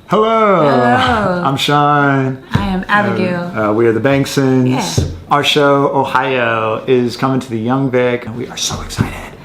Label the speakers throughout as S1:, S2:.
S1: Hello.
S2: Hello.
S1: I'm Sean.
S2: I am Abigail.
S1: We are the Bengsons.
S2: Yeah.
S1: Our show, Ohio, is coming to the Young Vic. We are so excited.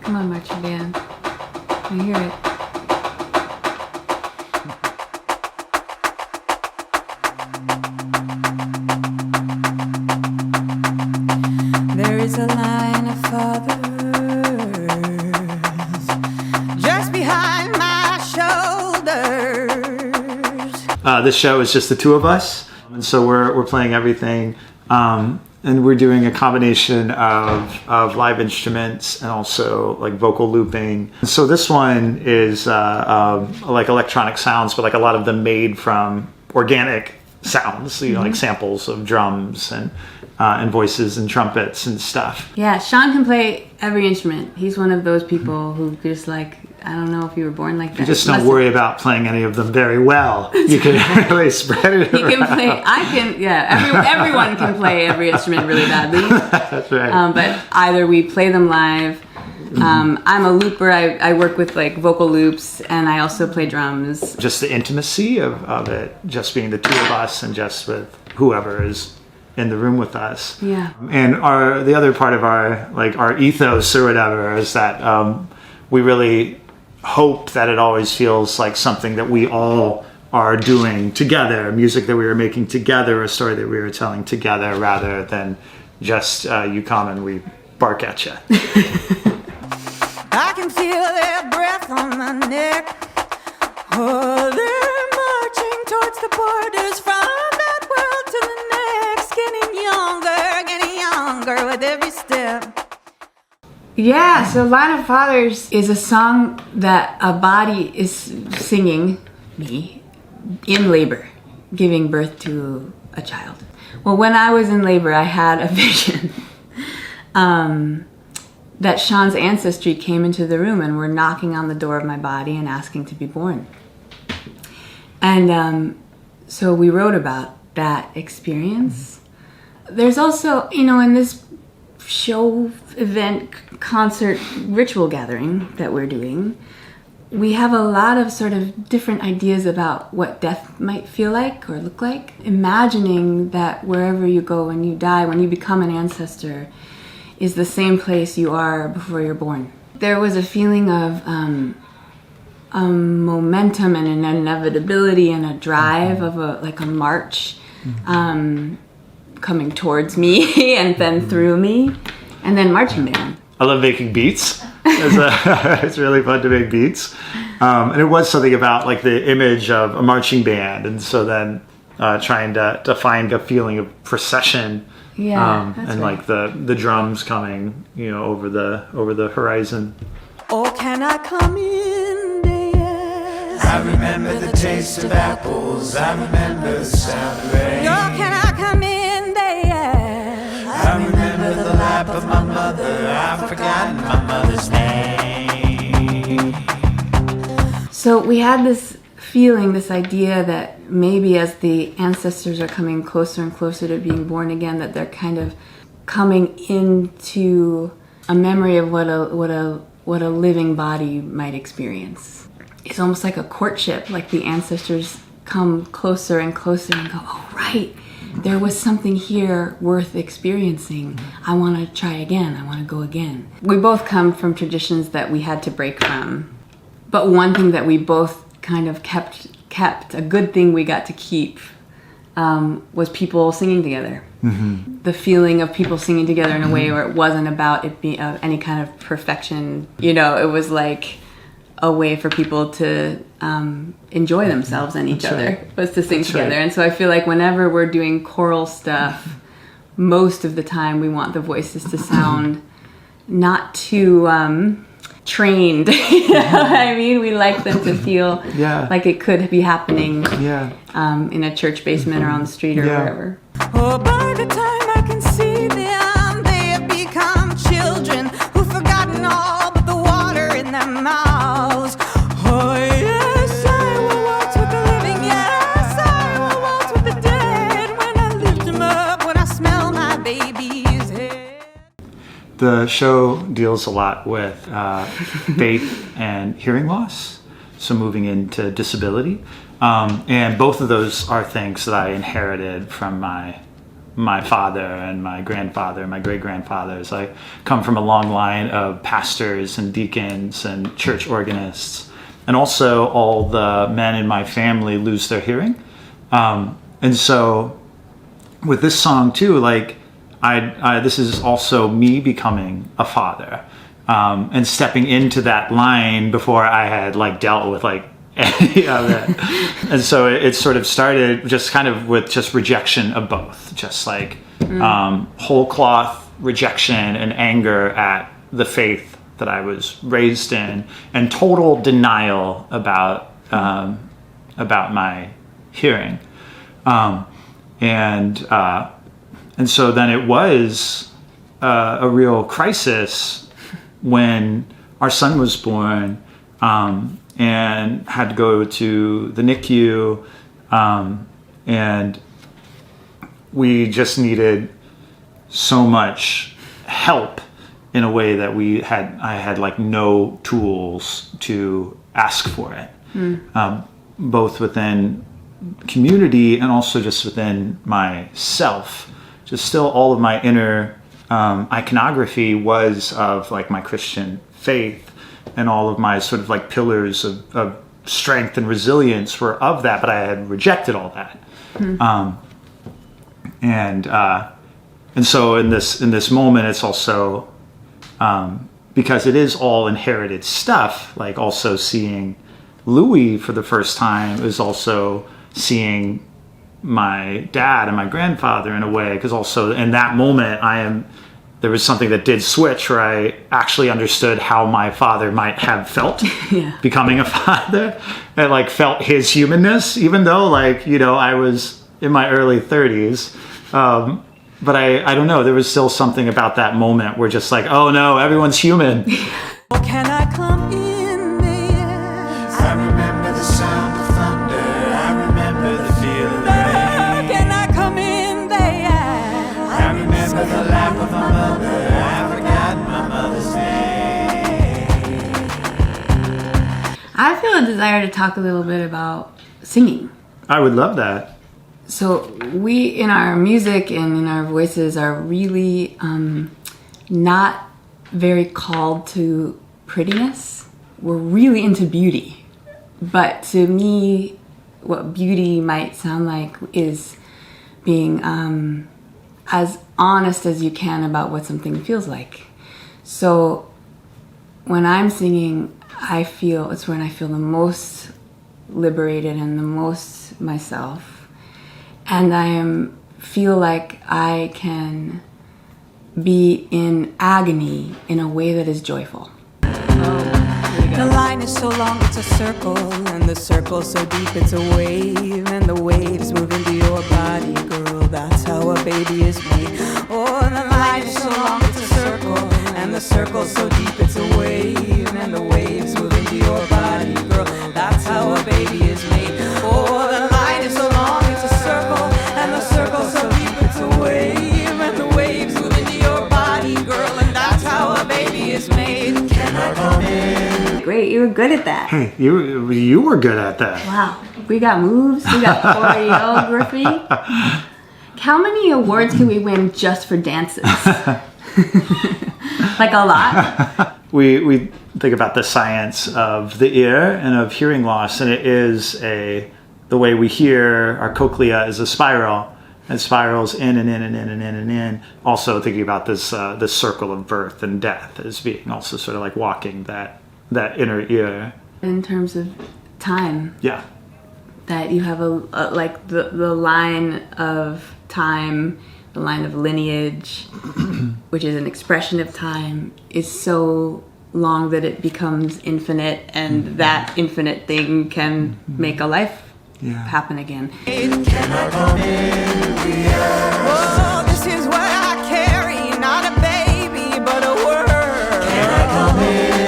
S2: Come on, marching band. I hear it. There is a line of fathers just behind my shoulders.
S1: This show is just the two of us, and so we're playing everything, and we're doing a combination of live instruments and also like vocal looping. So this one is like electronic sounds, but like a lot of them made from organic sounds, you know, like samples of drums and voices and trumpets and stuff.
S2: Yeah, Sean can play every instrument. He's one of those people who just like, I don't know if you were born like that.
S1: You just don't worry about playing any of them very well. You can really spread it around.
S2: He can play, I can, yeah, everyone can play every instrument really badly.
S1: That's right.
S2: But either we play them live. I'm a looper. I work with like vocal loops, and I also play drums.
S1: Just the intimacy of it, just being the two of us and just with whoever is in the room with us.
S2: Yeah.
S1: And the other part of our ethos or whatever is that we really hope that it always feels like something that we all are doing together, music that we are making together, a story that we are telling together, rather than just you come and we bark at you.
S3: I can feel their breath on my neck. Oh, they're marching towards the borders from that world to the next, getting younger with every step.
S2: Yeah, so Line of Fathers is a song that a body is singing, me, in labor, giving birth to a child. Well, when I was in labor, I had a vision that Sean's ancestry came into the room and were knocking on the door of my body and asking to be born. And so we wrote about that experience. There's also, you know, in this show, event, concert, ritual gathering that we're doing, we have a lot of sort of different ideas about what death might feel like or look like. Imagining that wherever you go when you die, when you become an ancestor, is the same place you are before you're born. There was a feeling of momentum and an inevitability and a drive of a march coming towards me and then through me, and then marching band.
S1: I love making beats. It's really fun to make beats. And it was something about like the image of a marching band, and so then trying to find a feeling of procession.
S2: Yeah,
S1: and
S2: right.
S1: like the drums coming, you know, over the horizon.
S3: Oh, can I come in there?
S4: I remember the taste of apples. I remember the sound of rain.
S3: Oh, can I come in there?
S4: I remember the lap of my mother. I've forgotten my mother's name.
S2: So we had this feeling, this idea that maybe as the ancestors are coming closer and closer to being born again, that they're kind of coming into a memory of what a living body might experience. It's almost like a courtship, like the ancestors come closer and closer and go, oh right, there was something here worth experiencing. I want to try again, I want to go again. We both come from traditions that we had to break from, but one thing that we both kind of kept, a good thing we got to keep, was people singing together. Mm-hmm. The feeling of people singing together in a way where it wasn't about it being any kind of perfection. You know, it was like a way for people to enjoy themselves and each other, was to sing together. Right. And so I feel like whenever we're doing choral stuff, most of the time we want the voices to sound not too trained. You know what I mean? We like them to feel like it could be happening in a church basement or on the street or wherever.
S3: Oh, by the time I can see them, they have become children who've forgotten all but the water in their mouths. Oh, yes, I will waltz with the living, yes, I will waltz with the dead. When I lift them up, when I smell my baby's head.
S1: The show deals a lot with faith and hearing loss. so moving into disability. And both of those are things that I inherited from my father and my grandfather, my great-grandfathers. I come from a long line of pastors and deacons and church organists. And also all the men in my family lose their hearing. And so with this song too, like this is also me becoming a father, and stepping into that line before I had like dealt with like any of it. And so it sort of started just kind of with just rejection of both, just like whole cloth rejection and anger at the faith that I was raised in, and total denial about my hearing. And so then it was a real crisis when our son was born, and had to go to the NICU, and we just needed so much help in a way that I had like no tools to ask for it, both within community and also just within myself. Just still all of my inner iconography was of like my Christian faith, and all of my sort of like pillars of strength and resilience were of that, but I had rejected all that. And so in this moment, it's also because it is all inherited stuff. Like also seeing Louis for the first time is also seeing my dad and my grandfather in a way, because also in that moment there was something that did switch where I actually understood how my father might have felt becoming a father, and like felt his humanness, even though like, you know, I was in my early 30s. But I don't know, there was still something about that moment where just like, oh no, everyone's human.
S3: Can I come in there?
S4: I remember the sound of thunder. I remember the feel of the rain.
S3: Can I come in there?
S4: I remember the lap of my mother. I forgot my mother's name.
S2: I feel a desire to talk a little bit about singing.
S1: I would love that.
S2: So we, in our music and in our voices, are really not very called to prettiness. We're really into beauty. But to me, what beauty might sound like is being as honest as you can about what something feels like. So when I'm singing, it's when I feel the most liberated and the most myself. And I feel like I can be in agony in a way that is joyful.
S3: The line is so long, it's a circle, and the circle so deep, it's a wave, and the waves move into your body, girl. That's how a baby is made. Oh, the line is so long, it's a circle, and the circle so deep, it's a wave, and the waves move into your body, girl. That's how a baby is made. Oh, the line is so long, it's a circle, and the circle so deep, it's a wave, and the waves move into your body, girl. And that's how a baby is made. Can I come in?
S2: Great, you were good at that.
S1: Hey, you were good at that.
S2: Wow, we got moves, we got choreography. How many awards can we win just for dances? Like a lot?
S1: We think about the science of the ear and of hearing loss, and it is the way we hear. Our cochlea is a spiral, and spirals in and in and in and in and in. Also thinking about this circle of birth and death as being also sort of like walking that inner ear.
S2: In terms of time,
S1: Yeah.
S2: that you have like the line of time, the line of lineage, which is an expression of time, is so long that it becomes infinite, and that infinite thing can make a life happen again.
S3: Can I come in? Oh, this is what I carry, not a baby, but a word. Can I come in?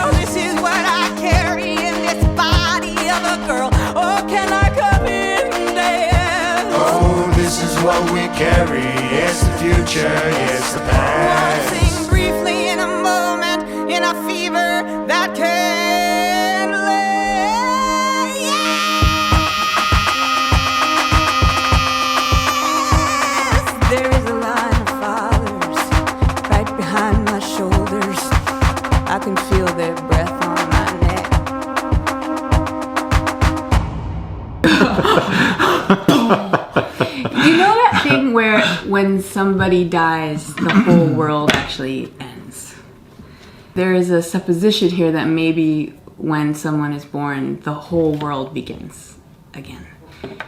S3: Oh, this is what I carry in this body of a girl. Oh, can I come in there?
S4: Oh, this is what we carry. It's the future, it's the past.
S3: Sing briefly in a moment, in a fever that can.
S2: when somebody dies, the whole world actually ends. There is a supposition here that maybe when someone is born, the whole world begins again.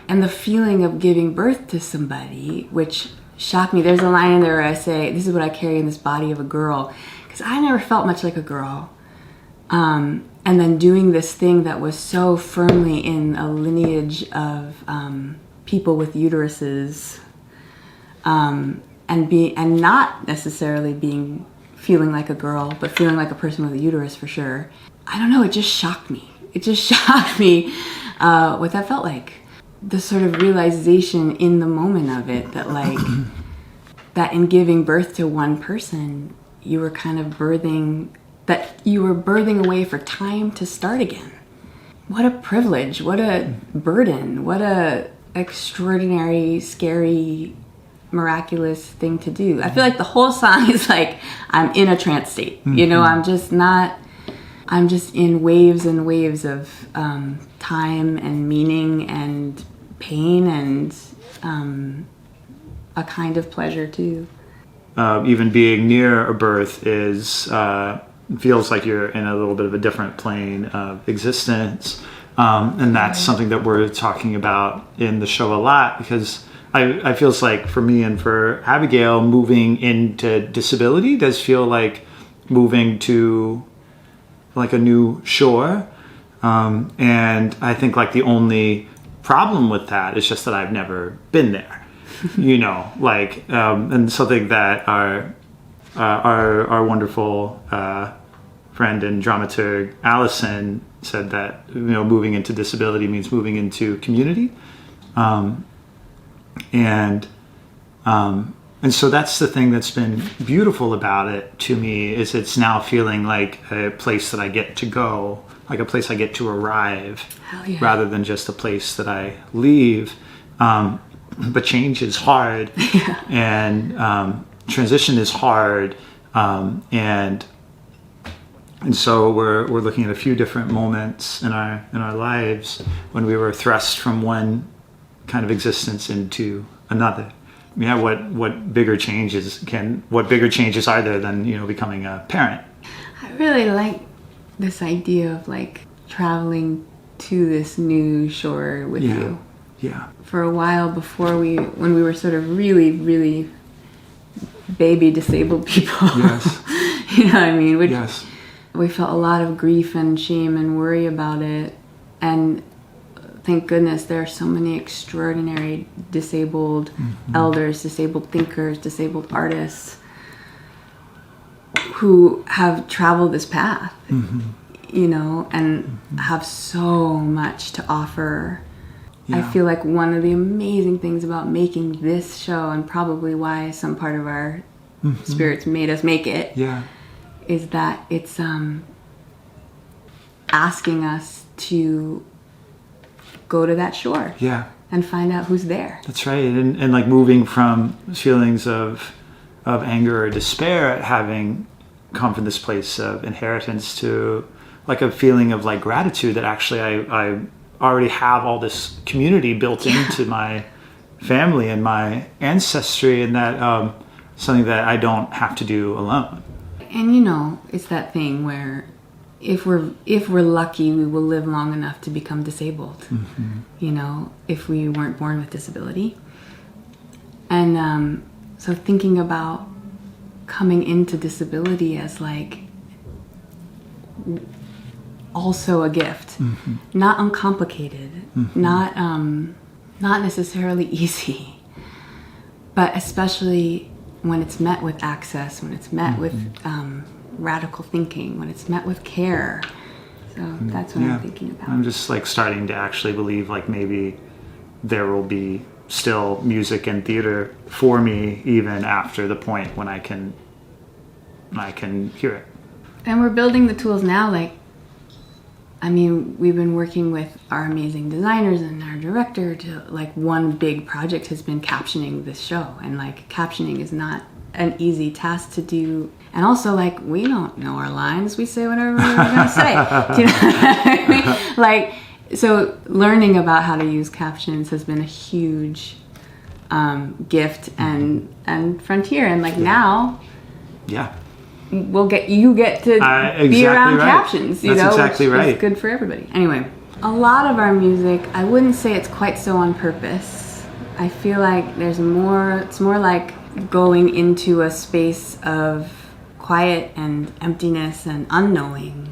S2: And the feeling of giving birth to somebody, which shocked me. There's a line in there where I say, this is what I carry in this body of a girl. Because I never felt much like a girl. And then doing this thing that was so firmly in a lineage of people with uteruses, and not necessarily feeling like a girl, but feeling like a person with a uterus for sure. I don't know, it just shocked me. It just shocked me what that felt like. The sort of realization in the moment of it that like, that in giving birth to one person, you were kind of birthing away for time to start again. What a privilege, what a burden, what a extraordinary, scary, miraculous thing to do. I feel like the whole song is like, I'm in a trance state. You know, I'm just in waves and waves of time and meaning and pain and a kind of pleasure too.
S1: Even being near a birth feels like you're in a little bit of a different plane of existence. And that's something that we're talking about in the show a lot, because I feels like for me and for Abigail, moving into disability does feel like moving to like a new shore. And I think like the only problem with that is just that I've never been there, you know, like, and something that our wonderful friend and dramaturg Allison said, that, you know, moving into disability means moving into community. And so that's the thing that's been beautiful about it to me, is it's now feeling like a place that I get to go, like a place I get to arrive,
S2: yeah.
S1: rather than just a place that I leave. But change is hard, and transition is hard, and so we're looking at a few different moments in our lives when we were thrust from one kind of existence into another. Yeah, what bigger changes are there than, you know, becoming a parent?
S2: I really like this idea of like traveling to this new shore with you.
S1: Yeah.
S2: For a while before when we were sort of really, really baby disabled people.
S1: Yes.
S2: You know what I mean?
S1: Yes.
S2: We felt a lot of grief and shame and worry about it. And thank goodness there are so many extraordinary disabled elders, disabled thinkers, disabled artists who have traveled this path, you know, and have so much to offer. Yeah. I feel like one of the amazing things about making this show, and probably why some part of our spirits made us make it, is that it's asking us to go to that shore and find out who's there.
S1: That's right. And like moving from feelings of anger or despair at having come from this place of inheritance to like a feeling of like gratitude that actually I already have all this community built into my family and my ancestry, and that something that I don't have to do alone.
S2: And you know, it's that thing where if we're lucky, we will live long enough to become disabled. You know, if we weren't born with disability. And so thinking about coming into disability as like also a gift, not uncomplicated, not necessarily easy, but especially when it's met with access, when it's met with radical thinking, when it's met with care. So that's what I'm thinking about.
S1: I'm just like starting to actually believe like maybe there will be still music and theater for me even after the point when I can hear it.
S2: And we're building the tools now. Like, I mean, we've been working with our amazing designers and our director to like, one big project has been captioning this show, and like captioning is not an easy task to do. And also, like, we don't know our lines. We say whatever we're going to say. Do you know what I mean? Like, so learning about how to use captions has been a huge gift and frontier. And like now,
S1: Yeah.
S2: you get to
S1: Exactly
S2: be around
S1: right.
S2: captions,
S1: That's exactly
S2: which
S1: right.
S2: is good for everybody. Anyway, a lot of our music, I wouldn't say it's quite so on purpose. I feel like it's more like going into a space of quiet and emptiness and unknowing,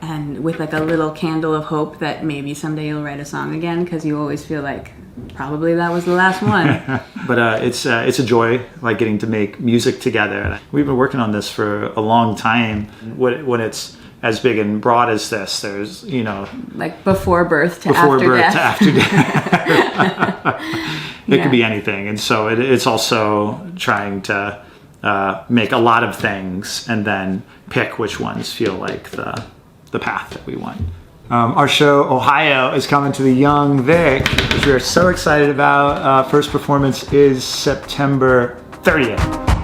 S2: and with like a little candle of hope that maybe someday you'll write a song again, because you always feel like probably that was the last one.
S1: But it's a joy, like getting to make music together. We've been working on this for a long time. When it's as big and broad as this, there's
S2: Like before birth to
S1: before
S2: after
S1: birth
S2: death.
S1: to after death. It could be anything, and so it's also trying to make a lot of things and then pick which ones feel like the path that we want. Our show, Ohio, is coming to the Young Vic, which we are so excited about. First performance is September 30th.